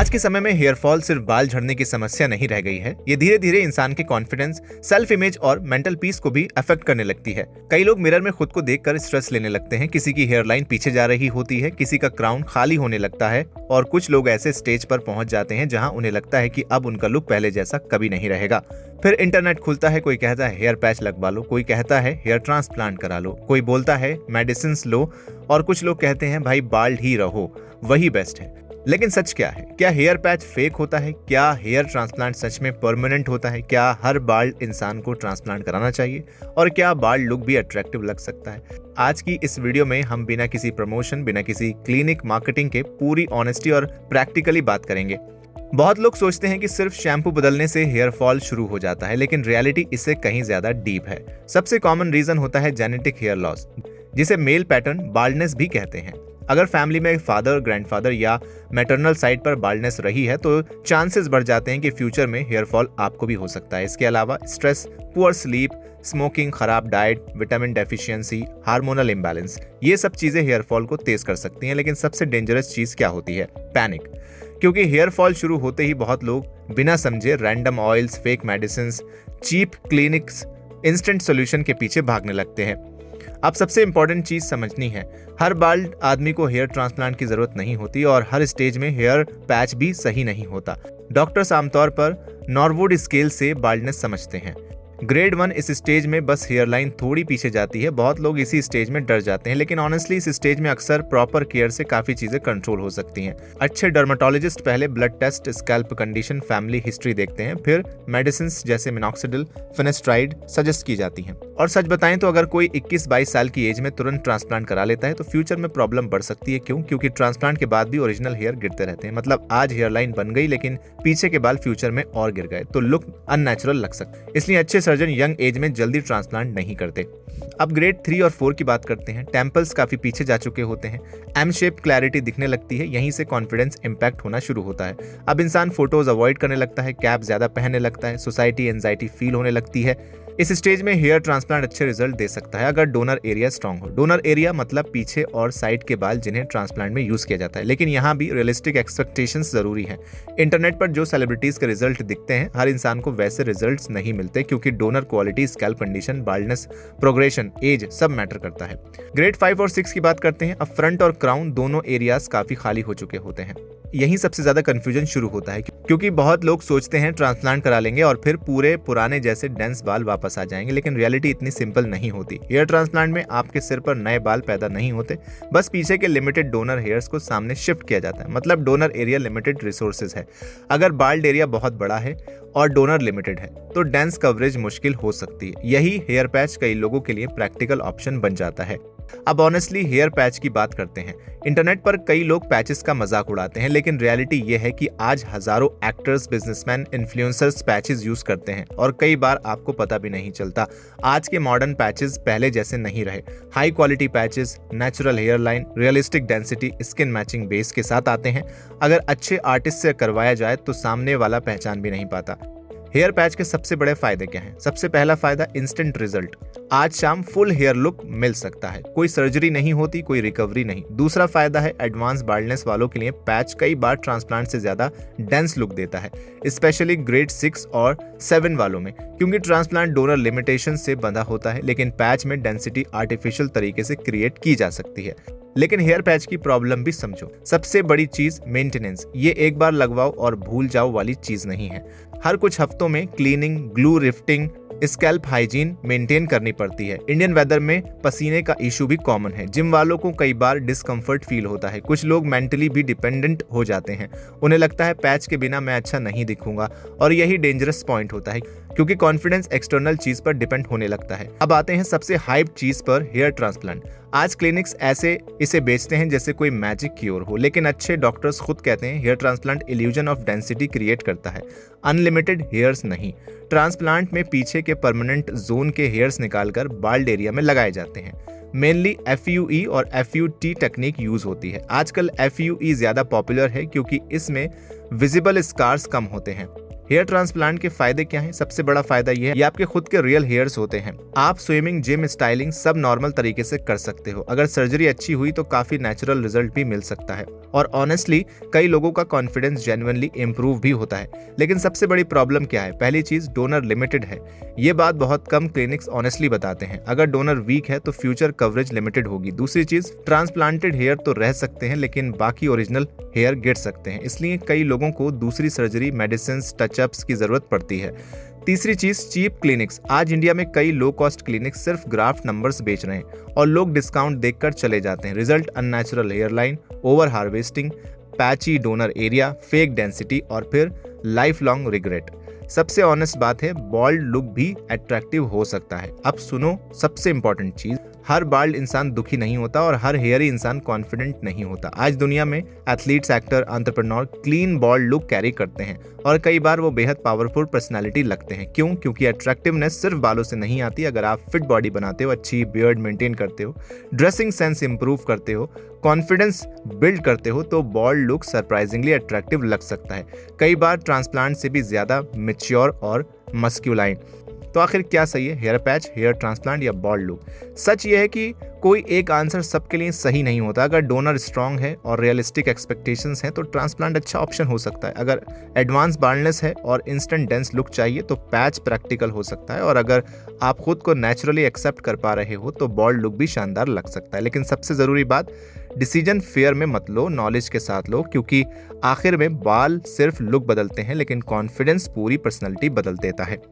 आज के समय में हेयर फॉल सिर्फ बाल झड़ने की समस्या नहीं रह गई है। ये धीरे धीरे इंसान के कॉन्फिडेंस, सेल्फ इमेज और मेंटल पीस को भी अफेक्ट करने लगती है। कई लोग मिरर में खुद को देखकर स्ट्रेस लेने लगते हैं। किसी की हेयर लाइन पीछे जा रही होती है, किसी का क्राउन खाली होने लगता है और कुछ लोग ऐसे स्टेज पर पहुंच जाते हैं जहां उन्हें लगता है कि अब उनका लुक पहले जैसा कभी नहीं रहेगा। फिर इंटरनेट खुलता है, कोई कहता है हेयर पैच लगवा लो, कोई कहता है हेयर ट्रांसप्लांट करा लो, कोई बोलता है मेडिसिन लो और कुछ लोग कहते हैं भाई बाल्ड ही रहो, वही बेस्ट है। लेकिन सच क्या है? क्या हेयर पैच फेक होता है? क्या हेयर ट्रांसप्लांट सच में परमानेंट होता है? क्या हर बाल्ड इंसान को ट्रांसप्लांट कराना चाहिए? और क्या बाल्ड लुक भी अट्रैक्टिव लग सकता है? आज की इस वीडियो में हम बिना किसी प्रमोशन, बिना किसी क्लिनिक मार्केटिंग के पूरी ऑनेस्टी और प्रैक्टिकली बात करेंगे। बहुत लोग सोचते हैं कि सिर्फ शैम्पू बदलने से हेयर फॉल शुरू हो जाता है, लेकिन रियलिटी इससे कहीं ज्यादा डीप है। सबसे कॉमन रीजन होता है जेनेटिक हेयर लॉस, जिसे मेल पैटर्न बाल्डनेस भी कहते हैं। अगर फैमिली में फादर, ग्रैंडफादर या मैटरनल साइड पर बाल्डनेस रही है तो चांसेस बढ़ जाते हैं कि फ्यूचर में हेयर फॉल आपको भी हो सकता है। इसके अलावा स्ट्रेस, पुअर स्लीप, स्मोकिंग, खराब diet, vitamin deficiency, hormonal imbalance, ये सब चीजें हेयर फॉल को तेज कर सकती हैं। लेकिन सबसे डेंजरस चीज क्या होती है? पैनिक। क्योंकि हेयर फॉल शुरू होते ही बहुत लोग बिना समझे random oils, fake medicine, cheap clinics, instant solution के पीछे भागने लगते हैं। अब सबसे इंपॉर्टेंट चीज समझनी है, हर बाल्ड आदमी को हेयर ट्रांसप्लांट की जरूरत नहीं होती और हर स्टेज में हेयर पैच भी सही नहीं होता। डॉक्टर्स आमतौर पर नॉरवुड स्केल से बाल्डनेस समझते हैं। ग्रेड 1 इस स्टेज में बस हेयर लाइन थोड़ी पीछे जाती है। बहुत लोग इसी स्टेज में डर जाते हैं, लेकिन ऑनेस्टली इस स्टेज में अक्सर प्रॉपर केयर से काफी चीजें कंट्रोल हो सकती हैं। अच्छे डर्मेटोलॉजिस्ट पहले blood test, scalp condition, family history देखते हैं, फिर मेडिसिन जैसे मिनॉक्सिडिल, फिनेस्ट्राइड सजेस्ट की जाती हैं। और सच बताएं तो अगर कोई 21-22 साल की एज में तुरंत ट्रांसप्लांट करा लेता है तो फ्यूचर में प्रॉब्लम बढ़ सकती है। क्यों? क्योंकि ट्रांसप्लांट के बाद भी ओरिजिनल हेयर गिरते रहते हैं। मतलब आज हेयर लाइन बन गई लेकिन पीछे के बाल फ्यूचर में और गिर गए तो लुक अननेचुरल लग सकता है। इसलिए अच्छे सर्जन यंग एज में जल्दी ट्रांसप्लांट नहीं करते। अब ग्रेड 3 और 4 की बात करते हैं। टेम्पल्स काफी पीछे जा चुके होते हैं, एम शेप क्लैरिटी दिखने लगती है, यहीं से कॉन्फिडेंस इंपैक्ट होना शुरू होता है। अब इंसान फोटोज अवॉइड करने लगता है, कैप ज्यादा पहनने लगता है, सोसाइटी एंजाइटी फील होने लगती है। इस स्टेज में हेयर ट्रांसप्लांट अच्छे रिजल्ट दे सकता है अगर डोनर एरिया स्ट्रांग हो। डोनर एरिया मतलब पीछे और साइड के बाल जिन्हें ट्रांसप्लांट में यूज किया जाता है। लेकिन यहाँ भी रियलिस्टिक एक्सपेक्टेशंस जरूरी हैं। इंटरनेट पर जो सेलिब्रिटीज के रिजल्ट दिखते हैं, हर इंसान को वैसे रिजल्ट्स नहीं मिलते, क्योंकि donor quality, scalp condition, baldness, progression, age सब मैटर करता है। ग्रेड 5 और 6 की बात करते हैं। अब फ्रंट और क्राउन दोनों एरियाज काफी खाली हो चुके होते हैं। यहीं सबसे ज्यादा कंफ्यूजन शुरू होता है, क्योंकि बहुत लोग सोचते हैं ट्रांसप्लांट करा लेंगे और फिर पूरे पुराने जैसे डेंस बाल वापस आ जाएंगे, लेकिन रियलिटी इतनी सिंपल नहीं होती। हेयर ट्रांसप्लांट में आपके सिर पर नए बाल पैदा नहीं होते, बस पीछे के लिमिटेड डोनर हेयर्स को सामने शिफ्ट किया जाता है। मतलब डोनर एरिया लिमिटेड रिसोर्सेज है। अगर बाल्ड एरिया बहुत बड़ा है और डोनर लिमिटेड है तो डेंस कवरेज मुश्किल हो सकती है। यही हेयर पैच कई लोगों के लिए प्रैक्टिकल ऑप्शन बन जाता है। अब ऑनेस्टली हेयर पैच की बात करते हैं। इंटरनेट पर कई लोग पैचेस का मजाक उड़ाते हैं, लेकिन रियलिटी यह है कि आज हजारों actors, businessman, influencers patches use करते हैं और कई बार आपको पता भी नहीं चलता। आज के मॉडर्न पैचेस पहले जैसे नहीं रहे। High quality patches, natural hairline, realistic density, skin matching base के साथ आते हैं। अगर अच्छे आर्टिस्ट से करवाया जाए तो सामने वाला पहचान भी नहीं पाता। हेयर पैच के सबसे बड़े फायदे क्या हैं? सबसे पहला फायदा, इंस्टेंट रिजल्ट। आज शाम फुल हेयर लुक मिल सकता है, कोई सर्जरी नहीं होती, कोई रिकवरी नहीं। दूसरा फायदा है, एडवांस बाल्डनेस वालों के लिए पैच कई बार ट्रांसप्लांट से ज्यादा डेंस लुक देता है, स्पेशली ग्रेड 6 और 7 वालों में, क्योंकि ट्रांसप्लांट डोनर लिमिटेशन से बंधा होता है, लेकिन पैच में डेंसिटी आर्टिफिशियल तरीके से क्रिएट की जा सकती है। लेकिन हेयर पैच की प्रॉब्लम भी समझो। सबसे बड़ी चीज मेंटेनेंस। ये एक बार लगवाओ और भूल जाओ वाली चीज नहीं है। हर कुछ हफ्तों में cleaning, glue rifting, scalp hygiene maintain करनी पड़ती है। इंडियन वेदर में पसीने का इशू भी कॉमन है। जिम वालों को कई बार डिस्कम्फर्ट फील होता है। कुछ लोग मेंटली भी डिपेंडेंट हो जाते हैं। उन्हें लगता है पैच के बिना मैं अच्छा नहीं दिखूंगा, और यही डेंजरस पॉइंट होता है, क्योंकि कॉन्फिडेंस एक्सटर्नल चीज पर डिपेंड होने लगता है। अब आते हैं सबसे हाइप चीज पर, हेयर ट्रांसप्लांट। आज क्लिनिक्स ऐसे इसे बेचते हैं जैसे कोई मैजिक क्योर हो, लेकिन अच्छे डॉक्टर्स खुद कहते हैं hair transplant illusion of density create करता है, अनलिमिटेड हेयर्स नहीं। ट्रांसप्लांट में पीछे के परमानेंट जोन के हेयर्स निकालकर बाल्ड एरिया में लगाए जाते हैं। मेनली FUE और FUT टेक्निक यूज होती है। आजकल FUE ज्यादा पॉपुलर है क्योंकि इसमें विजिबल स्कार्स कम होते हैं। हेयर ट्रांसप्लांट के फायदे क्या हैं? सबसे बड़ा फायदा ये है, ये आपके खुद के रियल हेयर्स होते हैं। आप स्विमिंग, जिम, स्टाइलिंग सब नॉर्मल तरीके से कर सकते हो। अगर सर्जरी अच्छी हुई तो काफी नेचुरल रिजल्ट भी मिल सकता है और ऑनेस्टली कई लोगों का कॉन्फिडेंस जेन्युइनली इंप्रूव भी होता है। लेकिन सबसे बड़ी प्रॉब्लम क्या है? पहली चीज, डोनर लिमिटेड है। ये बात बहुत कम क्लिनिक्स ऑनेस्टली बताते हैं। अगर डोनर वीक है तो फ्यूचर कवरेज लिमिटेड होगी। दूसरी चीज, ट्रांसप्लांटेड हेयर तो रह सकते हैं लेकिन बाकी ओरिजिनल हेयर गिर सकते हैं, इसलिए कई लोगों को दूसरी सर्जरी, मेडिसिन, टचअप्स की जरूरत पड़ती है। तीसरी चीज, चीप क्लिनिक्स। आज इंडिया में कई लो कॉस्ट क्लिनिक्स सिर्फ ग्राफ्ट नंबर्स बेच रहे हैं और लोग डिस्काउंट देखकर चले जाते हैं। Result, unnatural hair line, over harvesting, patchy donor area, fake density और फिर लाइफ लॉन्ग रिग्रेट। सबसे ऑनेस्ट बात है, बाल्ड लुक भी अट्रैक्टिव हो सकता है। अब सुनो सबसे इंपॉर्टेंट चीज, हर बाल्ड इंसान दुखी नहीं होता और हर हेयरी इंसान कॉन्फिडेंट नहीं होता। आज दुनिया में athletes, actor, entrepreneur clean bald look carry करते हैं और कई बार वो बेहद पावरफुल पर्सनालिटी लगते हैं। क्यों? क्योंकि अट्रैक्टिवनेस सिर्फ बालों से नहीं आती। अगर आप फिट बॉडी बनाते हो, अच्छी बियर्ड मेंटेन करते हो, ड्रेसिंग सेंस इंप्रूव करते हो, कॉन्फिडेंस बिल्ड करते हो तो बाल्ड लुक सरप्राइजिंगली अट्रैक्टिव लग सकता है, कई बार ट्रांसप्लांट से भी ज्यादा मैच्योर और मस्क्यूलाइन। तो आखिर क्या सही है, हेयर पैच, हेयर ट्रांसप्लांट या बाल्ड लुक? सच ये है कि कोई एक आंसर सबके लिए सही नहीं होता। अगर डोनर स्ट्रांग है और रियलिस्टिक एक्सपेक्टेशंस हैं तो ट्रांसप्लांट अच्छा ऑप्शन हो सकता है। अगर एडवांस बाल्डनेस है और इंस्टेंट डेंस लुक चाहिए तो पैच प्रैक्टिकल हो सकता है और अगर आप खुद को नेचुरली एक्सेप्ट कर पा रहे हो तो बाल्ड लुक भी शानदार लग सकता है। लेकिन सबसे ज़रूरी बात, डिसीजन फेयर में मत लो, नॉलेज के साथ लो, क्योंकि आखिर में बाल सिर्फ लुक बदलते हैं लेकिन कॉन्फिडेंस पूरी पर्सनैलिटी बदल देता है।